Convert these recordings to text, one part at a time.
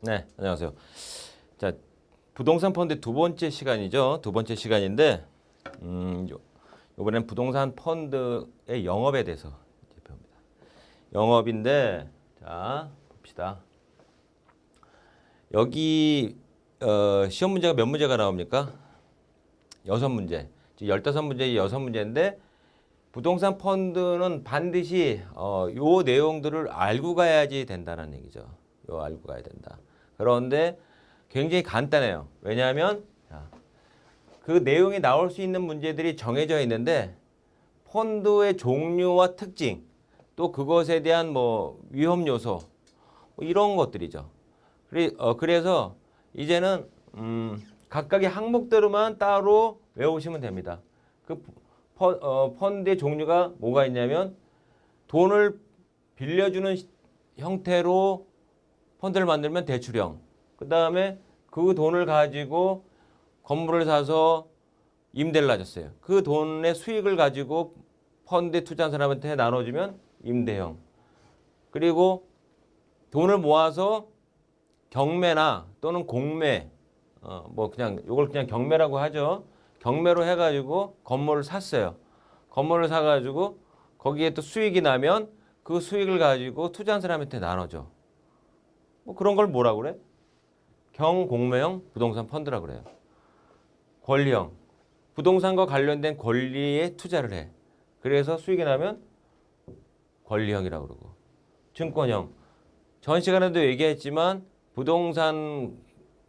네, 안녕하세요. 자, 부동산 펀드 두 번째 시간이죠. 두 번째 시간인데, 이번엔 부동산 펀드의 영업에 대해서 이제 배웁니다. 영업인데, 자, 봅시다. 여기 시험 문제가 몇 문제가 나옵니까? 6문제. 15문제에 6문제인데, 부동산 펀드는 반드시 요 내용들을 알고 가야지 된다는 얘기죠. 요 알고 가야 된다. 그런데 굉장히 간단해요. 왜냐하면 그 내용이 나올 수 있는 문제들이 정해져 있는데 펀드의 종류와 특징, 또 그것에 대한 뭐 위험 요소 뭐 이런 것들이죠. 그래서 이제는 각각의 항목대로만 따로 외우시면 됩니다. 그 펀드의 종류가 뭐가 있냐면 돈을 빌려주는 형태로 펀드를 만들면 대출형. 그 다음에 그 돈을 가지고 건물을 사서 임대를 놔줬어요. 그 돈의 수익을 가지고 펀드에 투자한 사람한테 나눠주면 임대형. 그리고 돈을 모아서 경매나 또는 공매, 뭐 그냥 이걸 그냥 경매라고 하죠. 경매로 해가지고 건물을 샀어요. 건물을 사가지고 거기에 또 수익이 나면 그 수익을 가지고 투자한 사람한테 나눠줘. 뭐 그런 걸 뭐라 그래? 경공매형 부동산 펀드라고 그래요. 권리형. 부동산과 관련된 권리에 투자를 해. 그래서 수익이 나면 권리형이라고 그러고. 증권형. 전 시간에도 얘기했지만 부동산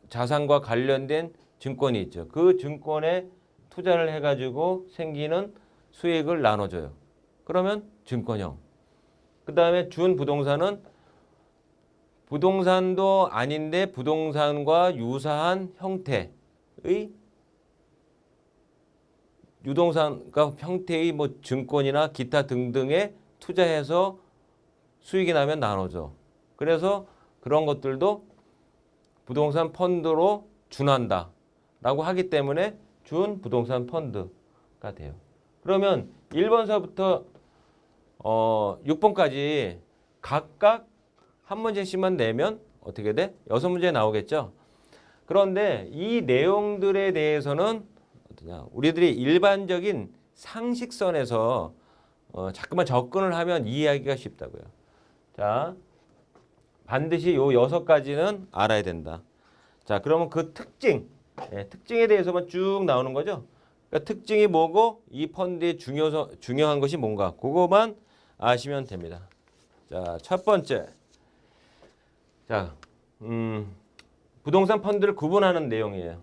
자산과 관련된 증권이 있죠. 그 증권에 투자를 해가지고 생기는 수익을 나눠줘요. 그러면 증권형. 그 다음에 준부동산은 부동산도 아닌데 부동산과 유사한 형태의 유동산과 형태의 뭐 증권이나 기타 등등에 투자해서 수익이 나면 나눠줘. 그래서 그런 것들도 부동산 펀드로 준한다 라고 하기 때문에 준 부동산 펀드가 돼요. 그러면 1번서부터 6번까지 각각 한 문제씩만 내면 어떻게 돼? 6문제 나오겠죠? 그런데 이 내용들에 대해서는 어떠냐? 우리들이 일반적인 상식선에서 자꾸만 접근을 하면 이해하기가 쉽다고요. 자, 반드시 요 6가지는 알아야 된다. 자, 그러면 그 특징, 특징에 대해서만 쭉 나오는 거죠. 그러니까 특징이 뭐고 이 펀드의 중요한 것이 뭔가 그거만 아시면 됩니다. 자, 첫 번째. 자, 부동산 펀드를 구분하는 내용이에요.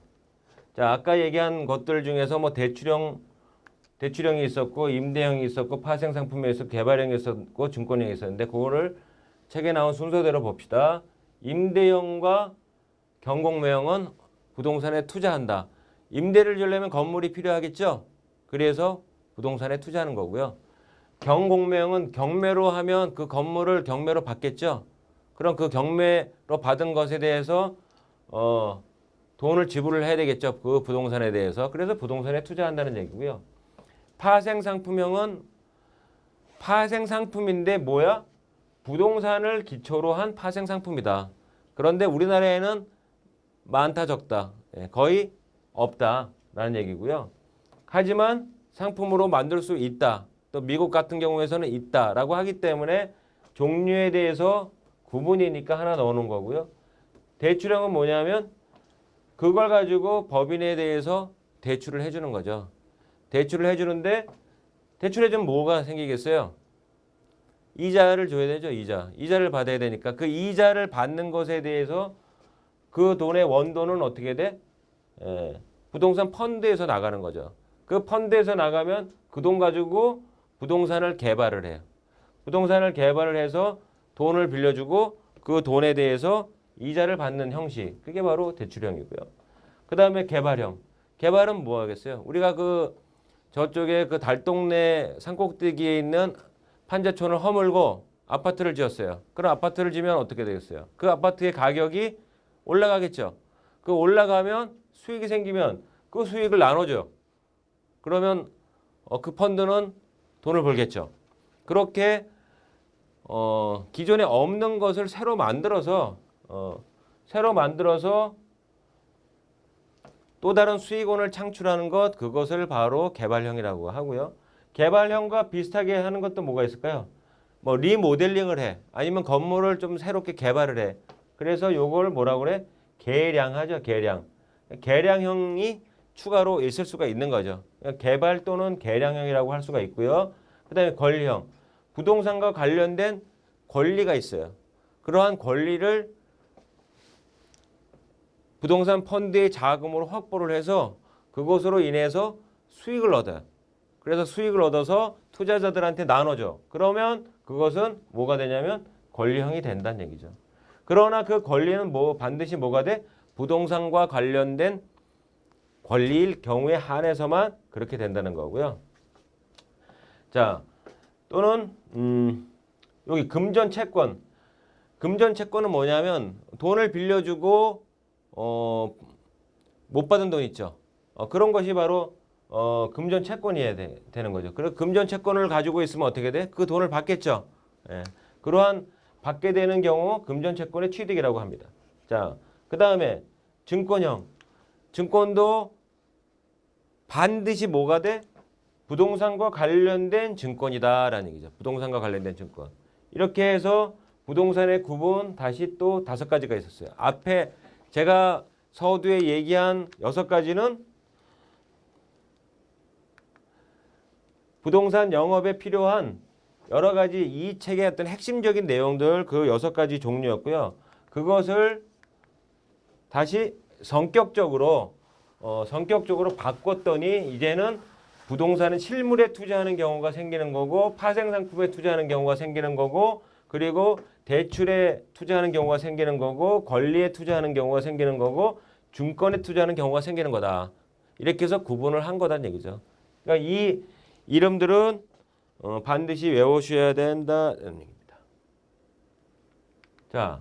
자, 아까 얘기한 것들 중에서 뭐 대출형이 있었고, 임대형이 있었고, 파생상품이 있었고, 개발형이 있었고, 증권형이 있었는데, 그거를 책에 나온 순서대로 봅시다. 임대형과 경공매형은 부동산에 투자한다. 임대를 주려면 건물이 필요하겠죠? 그래서 부동산에 투자하는 거고요. 경공매형은 경매로 하면 그 건물을 경매로 받겠죠? 그럼 그 경매로 받은 것에 대해서 돈을 지불을 해야 되겠죠. 그 부동산에 대해서. 그래서 부동산에 투자한다는 얘기고요. 파생상품형은 파생상품인데 뭐야? 부동산을 기초로 한 파생상품이다. 그런데 우리나라에는 많다 적다. 거의 없다라는 얘기고요. 하지만 상품으로 만들 수 있다. 또 미국 같은 경우에서는 있다라고 하기 때문에 종류에 대해서 구분이니까 하나 넣어놓은 거고요. 대출형은 뭐냐면 그걸 가지고 법인에 대해서 대출을 해주는 거죠. 대출을 해주는데 대출해주면 뭐가 생기겠어요? 이자를 줘야 되죠. 이자를 받아야 되니까 그 이자를 받는 것에 대해서 그 돈의 원돈은 어떻게 돼? 부동산 펀드에서 나가는 거죠. 그 펀드에서 나가면 그 돈 가지고 부동산을 개발을 해요. 부동산을 개발을 해서 돈을 빌려주고 그 돈에 대해서 이자를 받는 형식. 그게 바로 대출형이고요. 그 다음에 개발형. 개발은 뭐 하겠어요? 우리가 저쪽에 그 달동네 산꼭대기에 있는 판자촌을 허물고 아파트를 지었어요. 그럼 아파트를 지면 어떻게 되겠어요? 그 아파트의 가격이 올라가겠죠. 그 올라가면 수익이 생기면 그 수익을 나눠줘요. 그러면 그 펀드는 돈을 벌겠죠. 그렇게 기존에 없는 것을 새로 만들어서 새로 만들어서 또 다른 수익원을 창출하는 것, 그것을 바로 개발형이라고 하고요. 개발형과 비슷하게 하는 것도 뭐가 있을까요? 뭐 리모델링을 해. 아니면 건물을 좀 새롭게 개발을 해. 그래서 요걸 뭐라고 그래? 개량하죠. 개량. 개량형이 추가로 있을 수가 있는 거죠. 개발 또는 개량형이라고 할 수가 있고요. 그 다음에 권리형. 부동산과 관련된 권리가 있어요. 그러한 권리를 부동산 펀드의 자금으로 확보를 해서 그것으로 인해서 수익을 얻어요. 그래서 수익을 얻어서 투자자들한테 나눠줘. 그러면 그것은 뭐가 되냐면 권리형이 된다는 얘기죠. 그러나 그 권리는 반드시 뭐가 돼? 부동산과 관련된 권리일 경우에 한해서만 그렇게 된다는 거고요. 자, 또는 여기 금전 채권. 금전 채권은 뭐냐면 돈을 빌려주고 못 받은 돈 있죠. 그런 것이 바로 금전 채권이어야 되는 거죠. 그래서 금전 채권을 가지고 있으면 어떻게 돼? 그 돈을 받겠죠. 예. 그러한 받게 되는 경우 금전 채권의 취득이라고 합니다. 자, 그 다음에 증권형. 증권도 반드시 뭐가 돼? 부동산과 관련된 증권이다라는 얘기죠. 부동산과 관련된 증권. 이렇게 해서 부동산의 구분 다시 또 5가지가 있었어요. 앞에 제가 서두에 얘기한 6가지는 부동산 영업에 필요한 여러 가지 이 책의 어떤 핵심적인 내용들 그 6가지 종류였고요. 그것을 다시 성격적으로 바꿨더니 이제는 부동산은 실물에 투자하는 경우가 생기는 거고 파생상품에 투자하는 경우가 생기는 거고 그리고 대출에 투자하는 경우가 생기는 거고 권리에 투자하는 경우가 생기는 거고 증권에 투자하는 경우가 생기는 거다. 이렇게 해서 구분을 한 거다는 얘기죠. 그러니까 이 이름들은 반드시 외우셔야 된다는 얘기입니다. 자,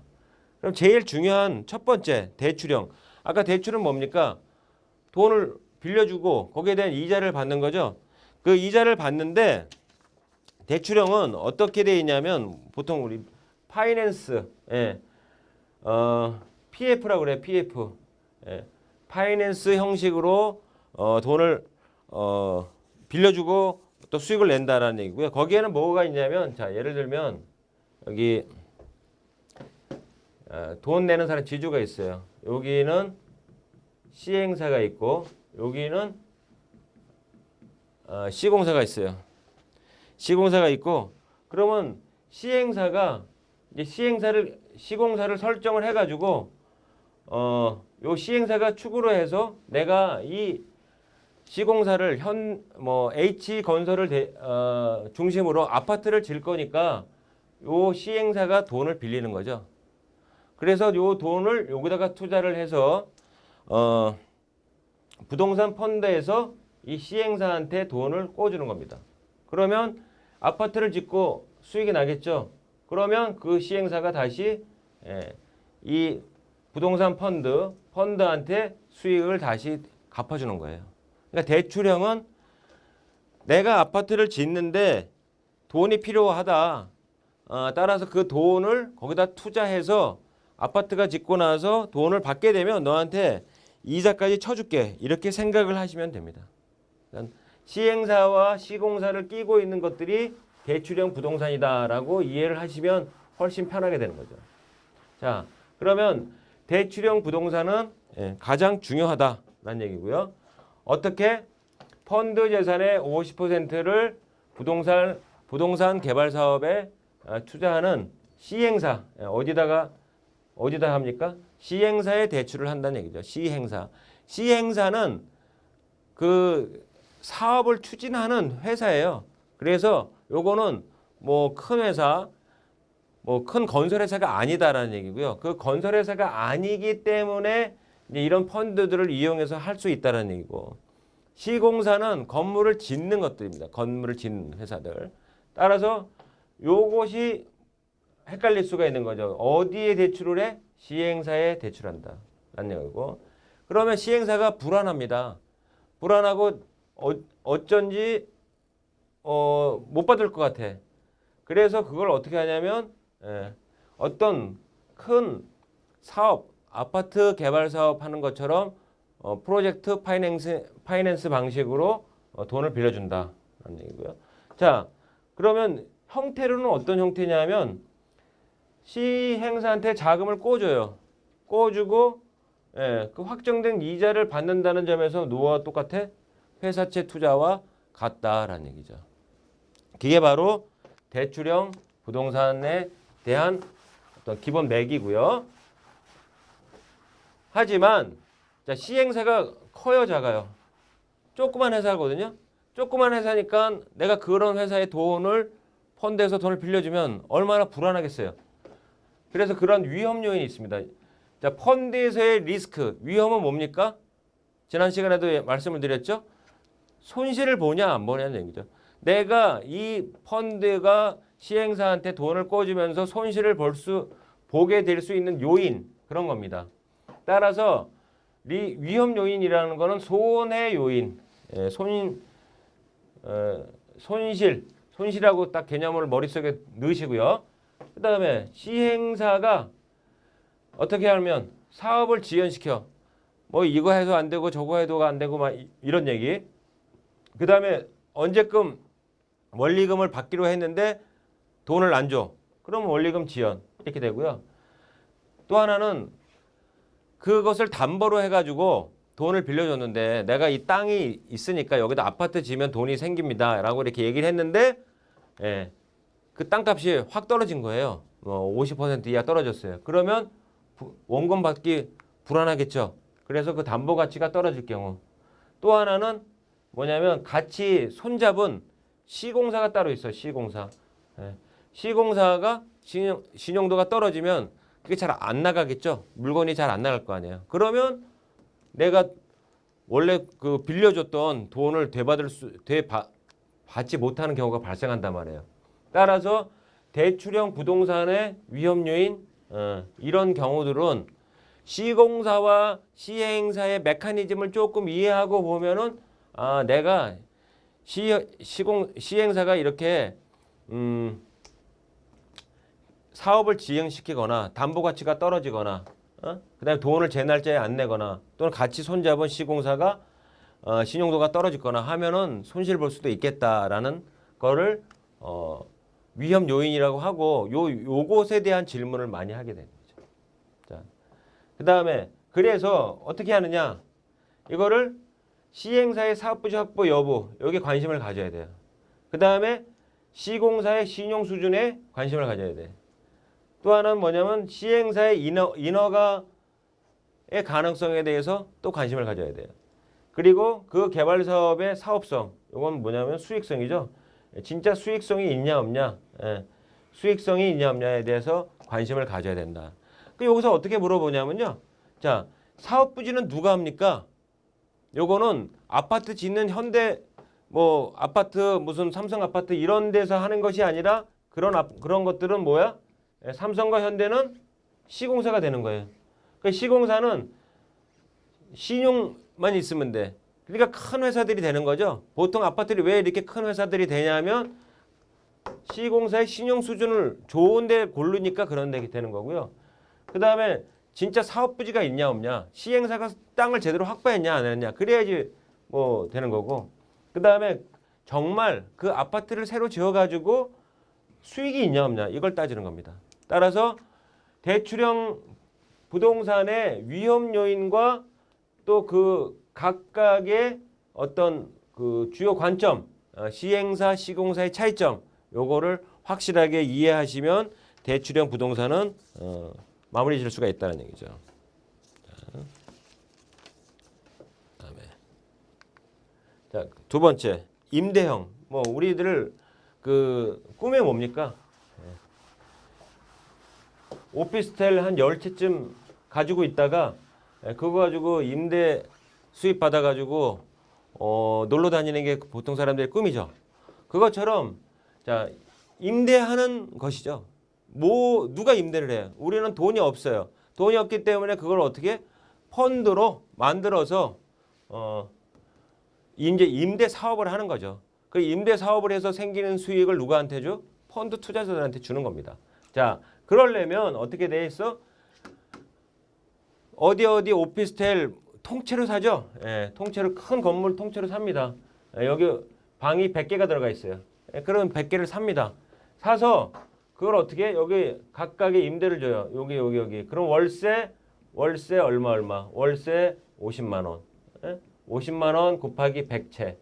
그럼 제일 중요한 첫 번째 대출형. 아까 대출은 뭡니까? 돈을 빌려주고 거기에 대한 이자를 받는 거죠. 그 이자를 받는데 대출형은 어떻게 되어 있냐면 보통 우리 파이낸스, PF라고 그래요. PF. 파이낸스 형식으로 돈을 빌려주고 또 수익을 낸다라는 얘기고요. 거기에는 뭐가 있냐면 자, 예를 들면 여기 돈 내는 사람 지주가 있어요. 여기는 시행사가 있고 여기는 시공사가 있어요. 시공사가 있고 그러면 시행사가 이제 시공사를 설정을 해가지고 요 시행사가 축으로 해서 내가 이 시공사를 H 건설을 중심으로 아파트를 질 거니까 요 시행사가 돈을 빌리는 거죠. 그래서 요 돈을 여기다가 투자를 해서 부동산 펀드에서 이 시행사한테 돈을 꿔주는 겁니다. 그러면 아파트를 짓고 수익이 나겠죠. 그러면 그 시행사가 다시 이 부동산 펀드한테 수익을 다시 갚아주는 거예요. 그러니까 대출형은 내가 아파트를 짓는데 돈이 필요하다. 따라서 그 돈을 거기다 투자해서 아파트가 짓고 나서 돈을 받게 되면 너한테 이자까지 쳐줄게. 이렇게 생각을 하시면 됩니다. 시행사와 시공사를 끼고 있는 것들이 대출형 부동산이다라고 이해를 하시면 훨씬 편하게 되는 거죠. 자, 그러면 대출형 부동산은 가장 중요하다라는 얘기고요. 어떻게? 펀드 재산의 50%를 부동산 개발 사업에 투자하는 시행사, 어디다 합니까? 시행사에 대출을 한다는 얘기죠. 시행사는 그 사업을 추진하는 회사예요. 그래서 요거는 뭐 큰 회사, 뭐 큰 건설회사가 아니다라는 얘기고요. 그 건설회사가 아니기 때문에 이제 이런 펀드들을 이용해서 할 수 있다라는 얘기고, 시공사는 건물을 짓는 것들입니다. 건물을 짓는 회사들. 따라서 요것이 헷갈릴 수가 있는 거죠. 어디에 대출을 해? 시행사에 대출한다 라는 얘기고, 그러면 시행사가 불안합니다. 불안하고 어쩐지 못 받을 것 같아. 그래서 그걸 어떻게 하냐면 어떤 큰 사업, 아파트 개발 사업 하는 것처럼 프로젝트 파이낸스 방식으로 돈을 빌려준다라는 얘기고요. 자, 그러면 형태로는 어떤 형태냐면 시행사한테 자금을 꿔줘요. 꿔주고 그 확정된 이자를 받는다는 점에서 노어와 똑같아? 회사채 투자와 같다라는 얘기죠. 그게 바로 대출형 부동산에 대한 어떤 기본 맥이고요. 하지만 자, 시행사가 커요, 작아요? 조그만 회사거든요. 조그만 회사니까 내가 그런 회사에 펀드에서 돈을 빌려주면 얼마나 불안하겠어요. 그래서 그런 위험 요인이 있습니다. 자, 펀드에서의 리스크, 위험은 뭡니까? 지난 시간에도 말씀을 드렸죠. 손실을 보냐 안 보냐는 얘기죠. 내가 이 펀드가 시행사한테 돈을 꿔주면서 손실을 보게 될 수 있는 요인, 그런 겁니다. 따라서 위험 요인이라는 거는 손해 요인, 손실하고 딱 개념을 머릿속에 넣으시고요. 그 다음에 시행사가 어떻게 하면 사업을 지연시켜. 뭐 이거 해도 안 되고 저거 해도 안 되고 막 이런 얘기. 그 다음에 언제끔 원리금을 받기로 했는데 돈을 안 줘. 그러면 원리금 지연 이렇게 되고요. 또 하나는 그것을 담보로 해가지고 돈을 빌려줬는데 내가 이 땅이 있으니까 여기다 아파트 지으면 돈이 생깁니다 라고 이렇게 얘기를 했는데 그 땅값이 확 떨어진 거예요. 50% 이하 떨어졌어요. 그러면 원금 받기 불안하겠죠. 그래서 그 담보 가치가 떨어질 경우. 또 하나는 뭐냐면 같이 손잡은 시공사가 따로 있어요. 시공사. 시공사가 신용도가 떨어지면 그게 잘 안 나가겠죠. 물건이 잘 안 나갈 거 아니에요. 그러면 내가 원래 그 빌려줬던 돈을 되받지 못하는 경우가 발생한단 말이에요. 따라서 대출형 부동산의 위험 요인 이런 경우들은 시공사와 시행사의 메커니즘을 조금 이해하고 보면은 내가 시행사가 이렇게 사업을 지연시키거나 담보 가치가 떨어지거나 그다음에 돈을 제 날짜에 안 내거나 또는 같이 손잡은 시공사가 신용도가 떨어지거나 하면은 손실 볼 수도 있겠다라는 거를 위험 요인이라고 하고 요것에 대한 질문을 많이 하게 되는 거죠. 자, 그다음에 그래서 어떻게 하느냐? 이거를 시행사의 사업부지 확보 여부 여기에 관심을 가져야 돼요. 그다음에 시공사의 신용 수준에 관심을 가져야 돼. 또 하나는 뭐냐면 시행사의 인허가의 가능성에 대해서 또 관심을 가져야 돼요. 그리고 그 개발 사업의 사업성, 이건 뭐냐면 수익성이죠. 진짜 수익성이 있냐 없냐, 수익성이 있냐 없냐에 대해서 관심을 가져야 된다. 여기서 어떻게 물어보냐면요. 자, 사업 부지는 누가 합니까? 요거는 아파트 짓는 현대 뭐 아파트 무슨 삼성 아파트 이런 데서 하는 것이 아니라 그런 것들은 뭐야? 삼성과 현대는 시공사가 되는 거예요. 그러니까 시공사는 신용만 있으면 돼. 그러니까 큰 회사들이 되는 거죠. 보통 아파트들이 왜 이렇게 큰 회사들이 되냐면 시공사의 신용 수준을 좋은데 고르니까 그런 데 되는 거고요. 그 다음에 진짜 사업 부지가 있냐 없냐, 시행사가 땅을 제대로 확보했냐 안 했냐, 그래야지 뭐 되는 거고. 그 다음에 정말 그 아파트를 새로 지어가지고 수익이 있냐 없냐 이걸 따지는 겁니다. 따라서 대출형 부동산의 위험 요인과 또 그 각각의 어떤 그 주요 관점, 시행사, 시공사의 차이점, 요거를 확실하게 이해하시면 대출형 부동산은 마무리 지을 수가 있다는 얘기죠. 자, 두 번째, 임대형. 뭐 우리들 그 꿈이 뭡니까? 오피스텔 한 10채쯤 가지고 있다가 그거 가지고 임대 수입 받아가지고 놀러 다니는 게 보통 사람들의 꿈이죠. 그것처럼 자, 임대하는 것이죠. 누가 임대를 해요? 우리는 돈이 없어요. 돈이 없기 때문에 그걸 어떻게 펀드로 만들어서 이제 임대 사업을 하는 거죠. 그 임대 사업을 해서 생기는 수익을 누구한테 줘? 펀드 투자자들한테 주는 겁니다. 자, 그러려면 어떻게 돼 있어? 어디 오피스텔 통째로 사죠. 예, 통째로 큰 건물 통째로 삽니다. 예, 여기 방이 100개가 들어가 있어요. 예, 그럼 100개를 삽니다. 사서 그걸 어떻게 여기 각각의 임대를 줘요. 여기. 그럼 월세 얼마. 월세 50만 원. 예? 50만 원 곱하기 100채.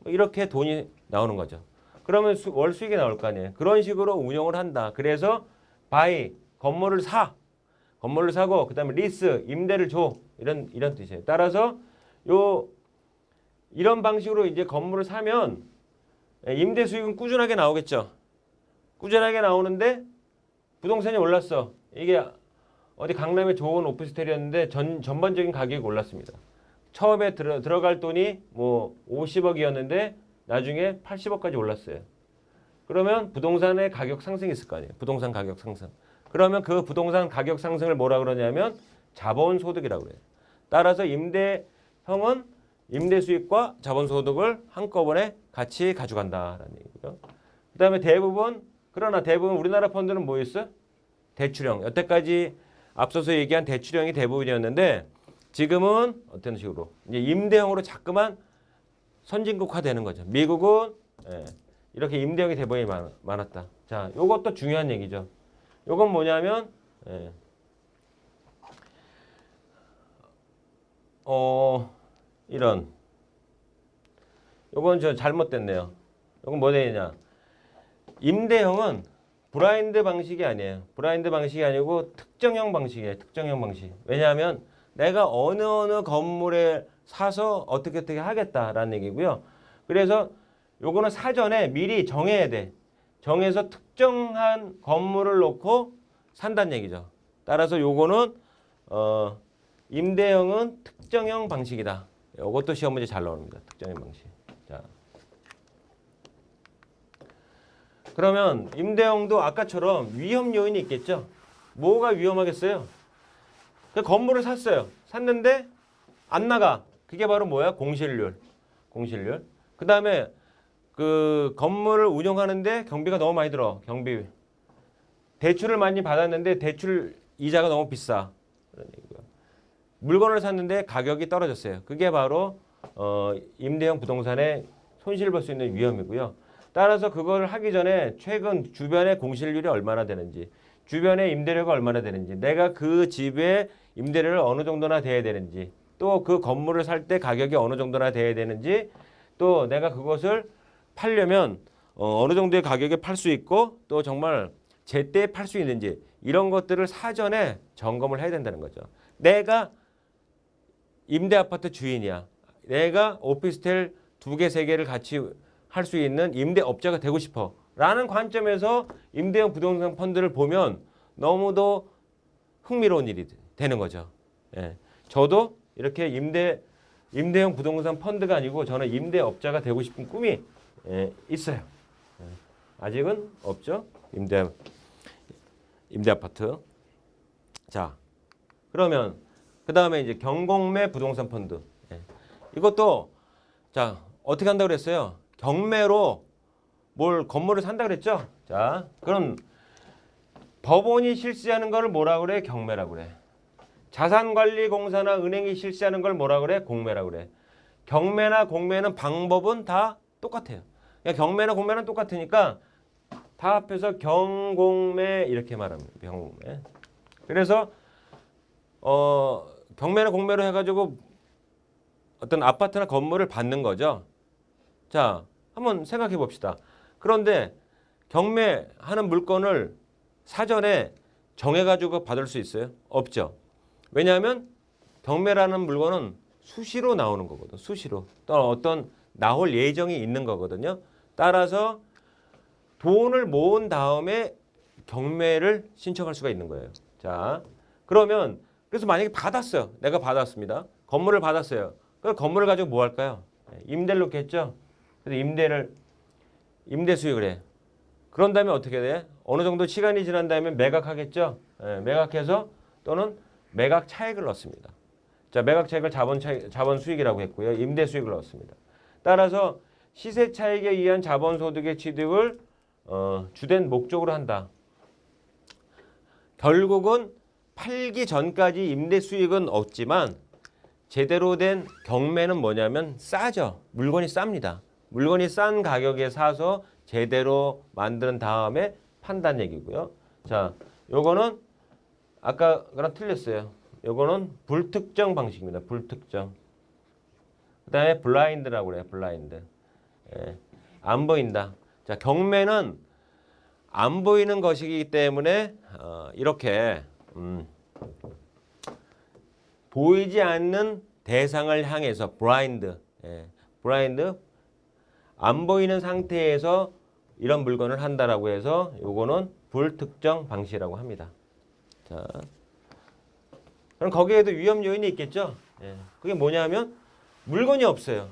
이렇게 돈이 나오는 거죠. 그러면 월 수익이 나올 거 아니에요. 그런 식으로 운영을 한다. 그래서 건물을 사고 그다음에 리스 임대를 줘. 이런 뜻이에요. 따라서 이런 방식으로 이제 건물을 사면 임대 수익은 꾸준하게 나오겠죠. 꾸준하게 나오는데 부동산이 올랐어. 이게 어디 강남에 좋은 오피스텔이었는데 전반적인 가격이 올랐습니다. 처음에 들어갈 돈이 뭐 50억이었는데 나중에 80억까지 올랐어요. 그러면 부동산의 가격 상승이 있을 거 아니에요. 부동산 가격 상승. 그러면 그 부동산 가격 상승을 뭐라 그러냐면 자본소득이라고 그래요. 따라서 임대형은 임대 수익과 자본소득을 한꺼번에 같이 가져간다라는 얘기고요. 그다음에 대부분 우리나라 펀드는 뭐였어? 대출형. 여태까지 앞서서 얘기한 대출형이 대부분이었는데 지금은 어떤 식으로 이제 임대형으로 자꾸만 선진국화되는 거죠. 미국은 이렇게 임대형이 대부분이 많았다. 자, 요것도 중요한 얘기죠. 요건 뭐냐면 요건 저 잘못됐네요. 요건 뭐 되냐? 임대형은 브라인드 방식이 아니에요. 브라인드 방식이 아니고 특정형 방식이에요. 특정형 방식. 왜냐하면 내가 어느 건물에 사서 어떻게 하겠다라는 얘기고요. 그래서 요거는 사전에 미리 정해야 돼. 정해서 특정한 건물을 놓고 산다는 얘기죠. 따라서 요거는 임대형은 특정형 방식이다. 요것도 시험 문제 잘 나옵니다. 특정형 방식. 자. 그러면 임대형도 아까처럼 위험 요인이 있겠죠. 뭐가 위험하겠어요? 그 건물을 샀어요. 샀는데 안 나가. 그게 바로 뭐야? 공실률. 그 다음에 그 건물을 운영하는데 경비가 너무 많이 들어. 경비. 대출을 많이 받았는데 대출 이자가 너무 비싸. 그런 얘기고요. 물건을 샀는데 가격이 떨어졌어요. 그게 바로 임대형 부동산에 손실을 볼 수 있는 위험이고요. 따라서 그걸 하기 전에 최근 주변의 공실률이 얼마나 되는지, 주변의 임대료가 얼마나 되는지, 내가 그 집의 임대료를 어느 정도나 돼야 되는지, 또 그 건물을 살 때 가격이 어느 정도나 돼야 되는지, 또 내가 그것을 팔려면 어느 정도의 가격에 팔 수 있고 또 정말 제때 팔 수 있는지 이런 것들을 사전에 점검을 해야 된다는 거죠. 내가 임대 아파트 주인이야. 내가 오피스텔 2개, 3개를 같이 할 수 있는 임대업자가 되고 싶어. 라는 관점에서 임대형 부동산 펀드를 보면 너무도 흥미로운 일이 되는 거죠. 예. 저도 이렇게 임대형 부동산 펀드가 아니고 저는 임대업자가 되고 싶은 꿈이 있어요. 아직은 없죠. 임대 아파트. 자, 그러면 그 다음에 이제 경공매 부동산 펀드. 이것도 자 어떻게 한다고 그랬어요? 경매로 건물을 산다 그랬죠? 자, 그럼 법원이 실시하는 걸 뭐라 그래? 경매라고 그래. 자산관리공사나 은행이 실시하는 걸 뭐라 그래? 공매라고 그래. 경매나 공매는 방법은 다 똑같아요. 그러니까 경매나 공매는 똑같으니까 다 합해서 경공매 이렇게 말합니다. 경공매. 그래서 경매나 공매로 해가지고 어떤 아파트나 건물을 받는 거죠. 자, 한번 생각해 봅시다. 그런데 경매하는 물건을 사전에 정해가지고 받을 수 있어요? 없죠. 왜냐하면 경매라는 물건은 수시로 나오는 거거든. 수시로. 또 어떤 나올 예정이 있는 거거든요. 따라서 돈을 모은 다음에 경매를 신청할 수가 있는 거예요. 자, 그러면 그래서 만약에 받았어요. 내가 받았습니다. 건물을 받았어요. 그럼 건물을 가지고 뭐 할까요? 임대를 놓겠죠. 그래서 임대 수익을 해. 그런 다음에 어떻게 돼? 어느 정도 시간이 지난 다음에 매각하겠죠. 매각해서 또는 매각 차익을 넣습니다. 자, 매각 차익을 자본 수익이라고 했고요. 임대 수익을 넣습니다. 따라서 시세 차익에 의한 자본 소득의 취득을 주된 목적으로 한다. 결국은 팔기 전까지 임대 수익은 없지만 제대로 된 경매는 뭐냐면 싸죠. 물건이 쌉니다. 물건이 싼 가격에 사서 제대로 만든 다음에 판다는 얘기고요. 자, 요거는 아까 그랑 틀렸어요. 요거는 불특정 방식입니다. 불특정. 그 다음에 블라인드라고 그래요. 블라인드. 예, 안 보인다. 자, 경매는 안 보이는 것이기 때문에 이렇게 보이지 않는 대상을 향해서 블라인드, 블라인드, 안 보이는 상태에서 이런 물건을 한다라고 해서 요거는 불특정 방식이라고 합니다. 자, 그럼 거기에도 위험 요인이 있겠죠. 그게 뭐냐면 물건이 없어요.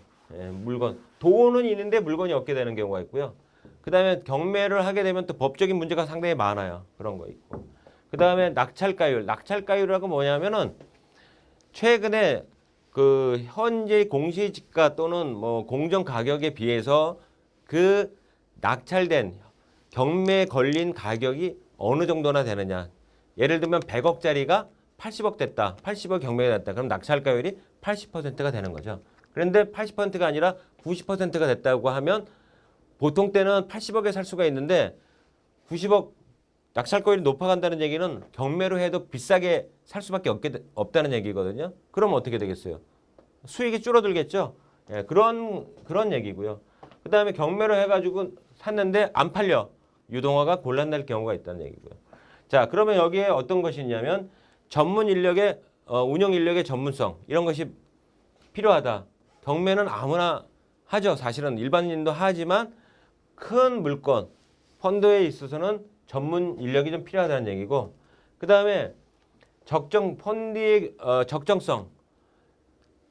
물건, 돈은 있는데 물건이 없게 되는 경우가 있고요. 그 다음에 경매를 하게 되면 또 법적인 문제가 상당히 많아요. 그런 거 있고. 그 다음에 낙찰가율. 낙찰가율이라고 뭐냐면은 최근에 그 현재 공시지가 또는 뭐 공정 가격에 비해서 그 낙찰된 경매에 걸린 가격이 어느 정도나 되느냐. 예를 들면 100억짜리가 80억 됐다. 80억 경매가 됐다. 그럼 낙찰가율이 80%가 되는 거죠. 그런데 80%가 아니라 90%가 됐다고 하면 보통 때는 80억에 살 수가 있는데 90억 낙찰가율이 높아간다는 얘기는 경매로 해도 비싸게 살 수밖에 없다는 얘기거든요. 그럼 어떻게 되겠어요? 수익이 줄어들겠죠. 그런 얘기고요. 그 다음에 경매로 해가지고 샀는데 안 팔려. 유동화가 곤란날 경우가 있다는 얘기고요. 자, 그러면 여기에 어떤 것이 있냐면 전문 인력의 운영 인력의 전문성 이런 것이 필요하다. 경매는 아무나 하죠. 사실은 일반인도 하지만 큰 물건 펀드에 있어서는 전문 인력이 좀 필요하다는 얘기고, 그 다음에 펀드의 적정성.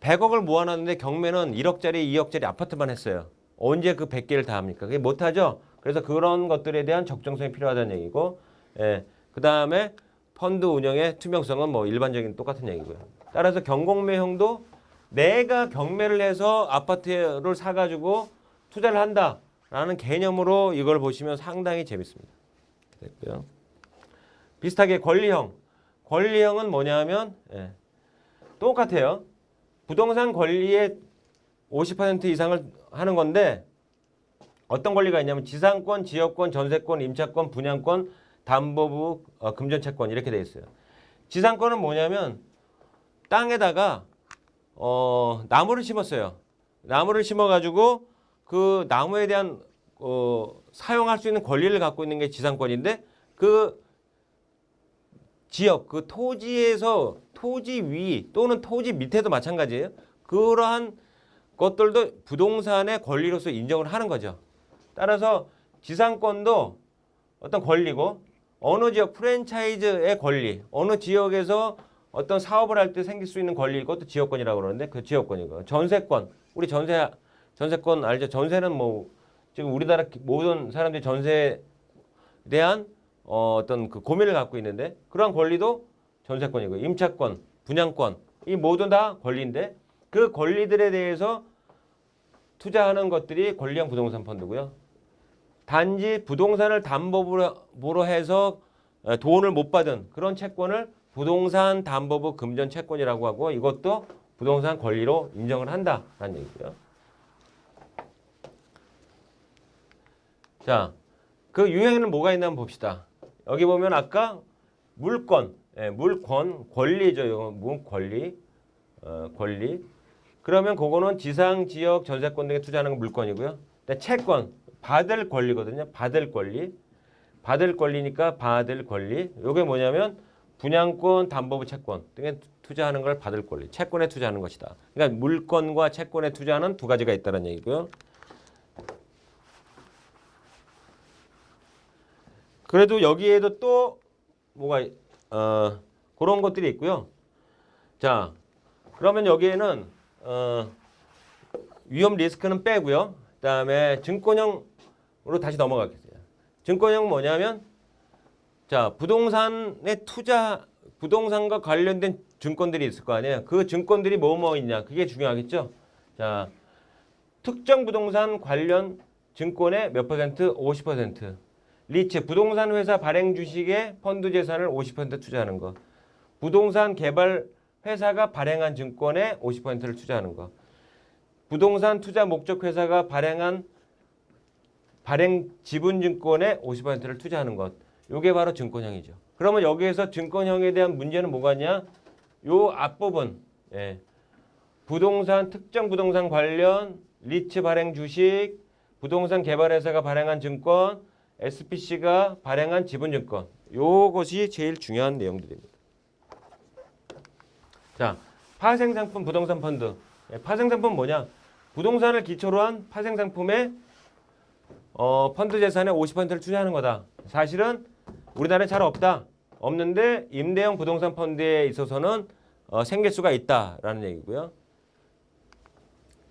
100억을 모아놨는데 경매는 1억짜리, 2억짜리 아파트만 했어요. 언제 그 100개를 다 합니까? 그게 못하죠. 그래서 그런 것들에 대한 적정성이 필요하다는 얘기고, 그 다음에 펀드 운영의 투명성은 뭐 일반적인 똑같은 얘기고요. 따라서 경공매형도 내가 경매를 해서 아파트를 사가지고 투자를 한다라는 개념으로 이걸 보시면 상당히 재밌습니다. 됐고요. 비슷하게 권리형. 권리형은 뭐냐면 똑같아요. 부동산 권리의 50% 이상을 하는 건데 어떤 권리가 있냐면 지상권, 지역권, 전세권, 임차권, 분양권, 담보부, 금전채권 이렇게 돼 있어요. 지상권은 뭐냐면 땅에다가 나무를 심었어요. 나무를 심어가지고 그 나무에 대한 사용할 수 있는 권리를 갖고 있는 게 지상권인데 그 지역, 그 토지에서 토지 위 또는 토지 밑에도 마찬가지예요. 그러한 것들도 부동산의 권리로서 인정을 하는 거죠. 따라서 지상권도 어떤 권리고 어느 지역 프랜차이즈의 권리, 어느 지역에서 어떤 사업을 할 때 생길 수 있는 권리 이것도 지역권이라고 그러는데 그 지역권이고 전세권, 우리 전세권 알죠? 전세는 뭐 지금 우리나라 모든 사람들이 전세에 대한 어떤 그 고민을 갖고 있는데 그러한 권리도 전세권이고 임차권, 분양권 이 모두 다 권리인데 그 권리들에 대해서 투자하는 것들이 권리형 부동산 펀드고요. 단지 부동산을 담보로 해서 돈을 못 받은 그런 채권을 부동산 담보부 금전 채권이라고 하고 이것도 부동산 권리로 인정을 한다라는 얘기고요. 자, 그 유형에는 뭐가 있나 한번 봅시다. 여기 보면 아까 물권, 물권, 권리죠. 이거 권리, 권리. 그러면 그거는 지상, 지역, 전세권 등에 투자하는 건 물권이고요. 채권, 받을 권리거든요. 받을 권리. 받을 권리니까 받을 권리. 이게 뭐냐면 분양권, 담보부 채권 등에 투자하는 걸 받을 권리. 채권에 투자하는 것이다. 그러니까 물권과 채권에 투자하는 두 가지가 있다는 얘기고요. 그래도 여기에도 또 뭐가 그런 것들이 있고요. 자, 그러면 여기에는 위험 리스크는 빼고요. 그다음에 증권형으로 다시 넘어가겠습니다. 증권형 뭐냐면 자, 부동산과 관련된 증권들이 있을 거 아니에요. 그 증권들이 뭐 있냐. 그게 중요하겠죠. 자, 특정 부동산 관련 증권의 몇 퍼센트? 50%. 리츠, 부동산 회사 발행 주식에 펀드 재산을 50% 투자하는 거. 부동산 개발 회사가 발행한 증권에 50%를 투자하는 거. 부동산 투자 목적 회사가 발행 지분 증권에 50%를 투자하는 것. 이게 바로 증권형이죠. 그러면 여기에서 증권형에 대한 문제는 뭐가 있냐? 요 앞부분. 예. 특정 부동산 관련 리츠 발행 주식, 부동산 개발 회사가 발행한 증권, SPC가 발행한 지분 증권. 요것이 제일 중요한 내용들입니다. 자, 파생상품 부동산 펀드. 파생상품 뭐냐? 부동산을 기초로 한 파생상품에 펀드 재산의 50%를 투자하는 거다. 사실은 우리나라에 잘 없는데 임대형 부동산 펀드에 있어서는 생길 수가 있다라는 얘기고요.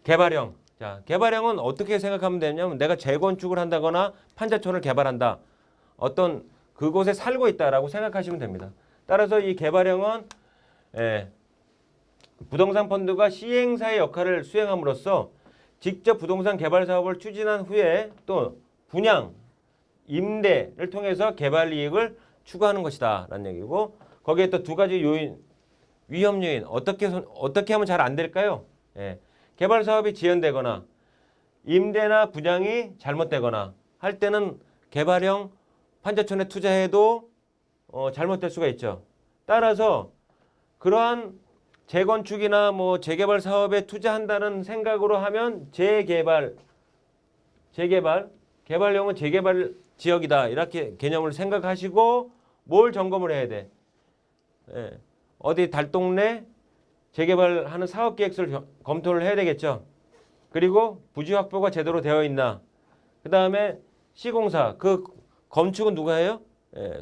개발형. 자, 개발형은 어떻게 생각하면 되냐면 내가 재건축을 한다거나 판자촌을 개발한다. 어떤 그곳에 살고 있다라고 생각하시면 됩니다. 따라서 이 개발형은 부동산 펀드가 시행사의 역할을 수행함으로써 직접 부동산 개발 사업을 추진한 후에 또 분양, 임대를 통해서 개발 이익을 추구하는 것이다 라는 얘기고, 거기에 또 두 가지 요인, 위험 요인, 어떻게 하면 잘 안 될까요? 개발 사업이 지연되거나 임대나 분양이 잘못되거나 할 때는 개발형 판자촌에 투자해도 잘못될 수가 있죠. 따라서 그러한 재건축이나 재개발 사업에 투자한다는 생각으로 하면 개발형은 재개발 지역이다 이렇게 개념을 생각하시고 뭘 점검을 해야 돼? 어디 달동네 재개발하는 사업계획서를 검토를 해야 되겠죠. 그리고 부지 확보가 제대로 되어 있나. 그 다음에 시공사, 그 건축은 누가 해요?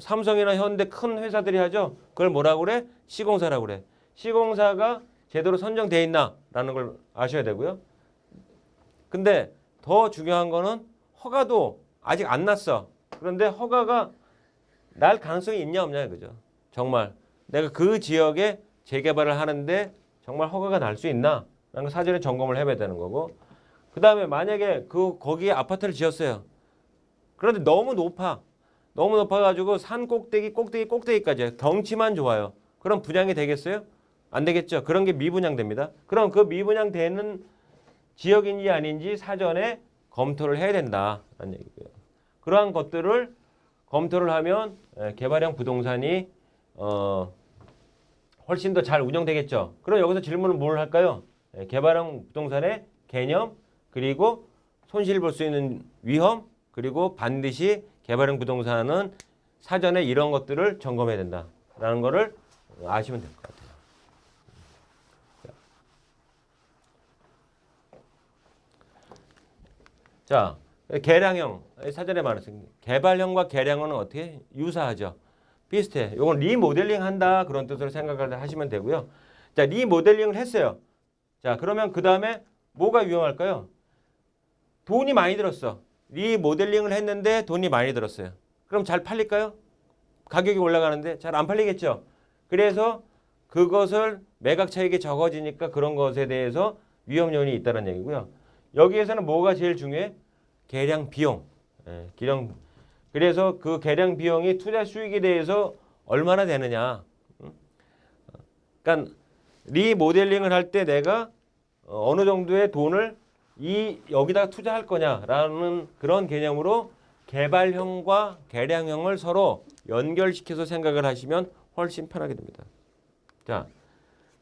삼성이나 현대 큰 회사들이 하죠. 그걸 뭐라고 그래? 시공사라고 그래. 시공사가 제대로 선정되어 있나라는 걸 아셔야 되고요. 근데 더 중요한 거는 허가도 아직 안 났어. 그런데 허가가 날 가능성이 있냐 없냐 그죠? 정말 내가 그 지역에 재개발을 하는데 정말 허가가 날 수 있나? 라는 걸 사전에 점검을 해봐야 되는 거고, 그 다음에 만약에 거기에 아파트를 지었어요. 그런데 너무 높아가지고 산 꼭대기까지 경치만 좋아요. 그럼 분양이 되겠어요? 안 되겠죠. 그런 게 미분양됩니다. 그럼 그 미분양되는 지역인지 아닌지 사전에 검토를 해야 된다는 얘기고요. 그러한 것들을 검토를 하면 개발형 부동산이 훨씬 더 잘 운영되겠죠. 그럼 여기서 질문은 뭘 할까요? 개발형 부동산의 개념, 그리고 손실 볼 수 있는 위험, 그리고 반드시 개발형 부동산은 사전에 이런 것들을 점검해야 된다라는 거를 아시면 될 것 같아요. 자, 개량형 사전에 말했습니다. 개발형과 개량형은 어떻게 유사하죠? 비슷해. 이건 리모델링 한다 그런 뜻으로 생각을 하시면 되고요. 자, 리모델링을 했어요. 자, 그러면 그 다음에 뭐가 위험할까요? 돈이 많이 들었어. 리모델링을 했는데 돈이 많이 들었어요. 그럼 잘 팔릴까요? 가격이 올라가는데 잘 안 팔리겠죠. 그래서 그것을 매각 차익이 적어지니까 그런 것에 대해서 위험 요인이 있다는 얘기고요. 여기에서는 뭐가 제일 중요해? 개량 비용. 그래서 그 개량 비용이 투자 수익에 대해서 얼마나 되느냐. 그러니까 리모델링을 할 때 내가 어느 정도의 돈을 여기다가 투자할 거냐라는 그런 개념으로 개발형과 개량형을 서로 연결시켜서 생각을 하시면 훨씬 편하게 됩니다. 자,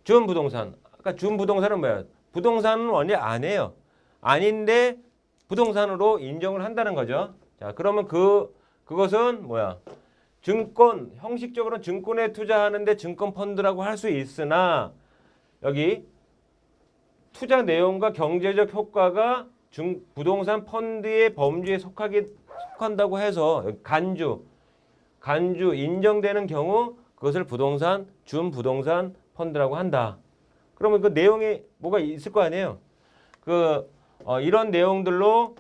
준부동산. 아까 준부동산은 뭐야? 부동산은 원래 아니에요. 아닌데 부동산으로 인정을 한다는 거죠. 자, 그러면 그것은 뭐야? 증권, 형식적으로는 증권에 투자하는데 증권 펀드라고 할 수 있으나 여기 투자 내용과 경제적 효과가 부동산 펀드의 범주에 속한다고 해서 간주 인정되는 경우 그것을 준부동산 펀드라고 한다. 그러면 그 내용이 뭐가 있을 거 아니에요? 이런 내용들로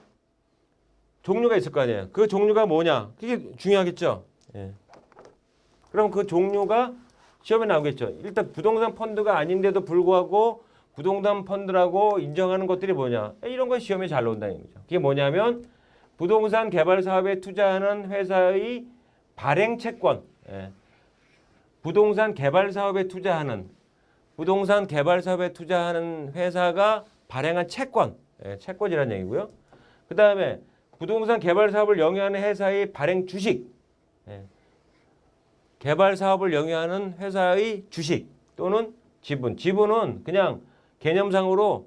종류가 있을 거 아니에요. 그 종류가 뭐냐? 그게 중요하겠죠. 예. 그럼 그 종류가 시험에 나오겠죠. 일단 부동산 펀드가 아닌데도 불구하고 부동산 펀드라고 인정하는 것들이 뭐냐? 이런 건 시험에 잘 나온다는 거죠. 그게 뭐냐면 부동산 개발 사업에 투자하는 회사의 발행 채권. 부동산 개발 사업에 투자하는 회사가 발행한 채권, 채권이라는 얘기고요. 그 다음에 부동산 개발 사업을 영위하는 회사의 발행 주식, 개발 사업을 영위하는 회사의 주식 또는 지분. 지분은 그냥 개념상으로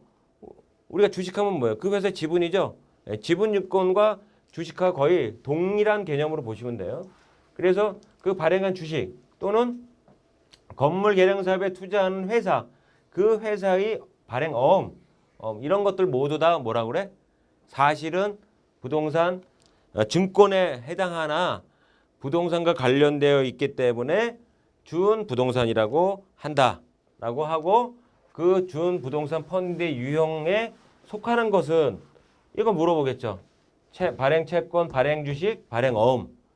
우리가 주식하면 뭐예요? 그 회사의 지분이죠. 지분 유권과 주식과 거의 동일한 개념으로 보시면 돼요. 그래서 그 발행한 주식 또는 건물 개량 사업에 투자하는 회사, 그 회사의 발행 이런 것들 모두 다 뭐라 그래? 사실은 부동산 증권에 해당하나 부동산과 관련되어 있기 때문에 준부동산이라고 한다라고 하고, 그 준부동산 펀드의 유형에 속하는 것은 이거 물어보겠죠. 발행 채권, 발행 주식, 발행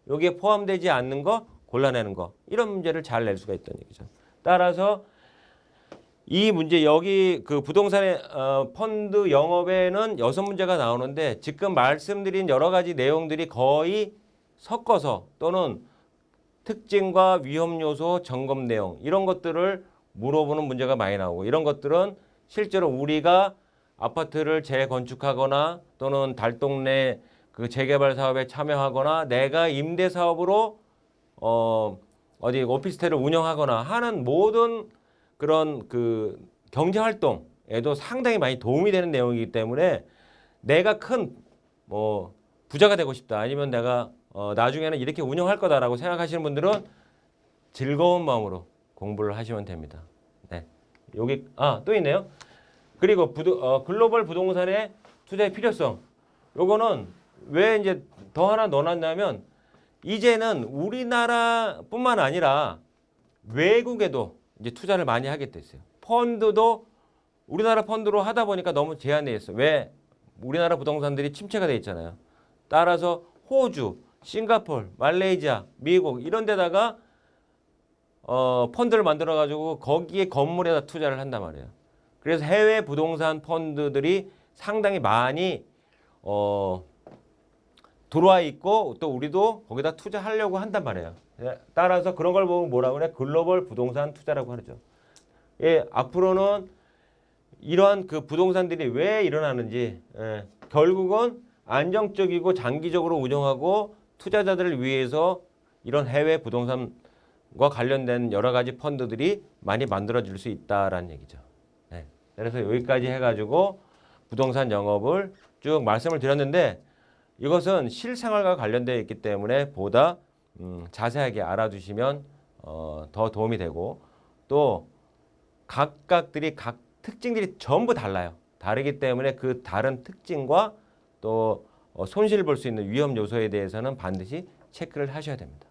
여기에 포함되지 않는 거 골라내는 거, 이런 문제를 잘 낼 수가 있다는 얘기죠. 따라서 이 문제 여기 그 부동산의 펀드 영업에는 6문제가 나오는데 지금 말씀드린 여러 가지 내용들이 거의 섞어서 또는 특징과 위험 요소, 점검 내용 이런 것들을 물어보는 문제가 많이 나오고, 이런 것들은 실제로 우리가 아파트를 재건축하거나 또는 달동네 그 재개발 사업에 참여하거나 내가 임대 사업으로 어디 오피스텔을 운영하거나 하는 모든 그런 그 경제 활동에도 상당히 많이 도움이 되는 내용이기 때문에 내가 큰 뭐 부자가 되고 싶다, 아니면 내가 나중에는 이렇게 운영할 거다라고 생각하시는 분들은 즐거운 마음으로 공부를 하시면 됩니다. 네. 여기 또 있네요. 그리고 글로벌 부동산의 투자의 필요성. 요거는 왜 이제 더 하나 넣어놨냐면, 이제는 우리나라뿐만 아니라 외국에도 이제 투자를 많이 하게 됐어요. 펀드도 우리나라 펀드로 하다 보니까 너무 제한돼 있어요. 왜? 우리나라 부동산들이 침체가 돼 있잖아요. 따라서 호주, 싱가포르, 말레이시아, 미국 이런 데다가 펀드를 만들어 가지고 거기에 건물에다 투자를 한단 말이에요. 그래서 해외 부동산 펀드들이 상당히 많이 들어와 있고 또 우리도 거기다 투자하려고 한단 말이에요. 따라서 그런 걸 보고 뭐라고 그래? 글로벌 부동산 투자라고 하죠. 예, 앞으로는 이러한 그 부동산들이 왜 일어나는지, 결국은 안정적이고 장기적으로 운영하고 투자자들을 위해서 이런 해외 부동산과 관련된 여러 가지 펀드들이 많이 만들어질 수 있다라는 얘기죠. 네. 그래서 여기까지 해가지고 부동산 영업을 쭉 말씀을 드렸는데, 이것은 실생활과 관련되어 있기 때문에 보다 자세하게 알아두시면 더 도움이 되고, 또 각각들이 각 특징들이 전부 달라요. 다르기 때문에 그 다른 특징과 또 손실을 볼 수 있는 위험 요소에 대해서는 반드시 체크를 하셔야 됩니다.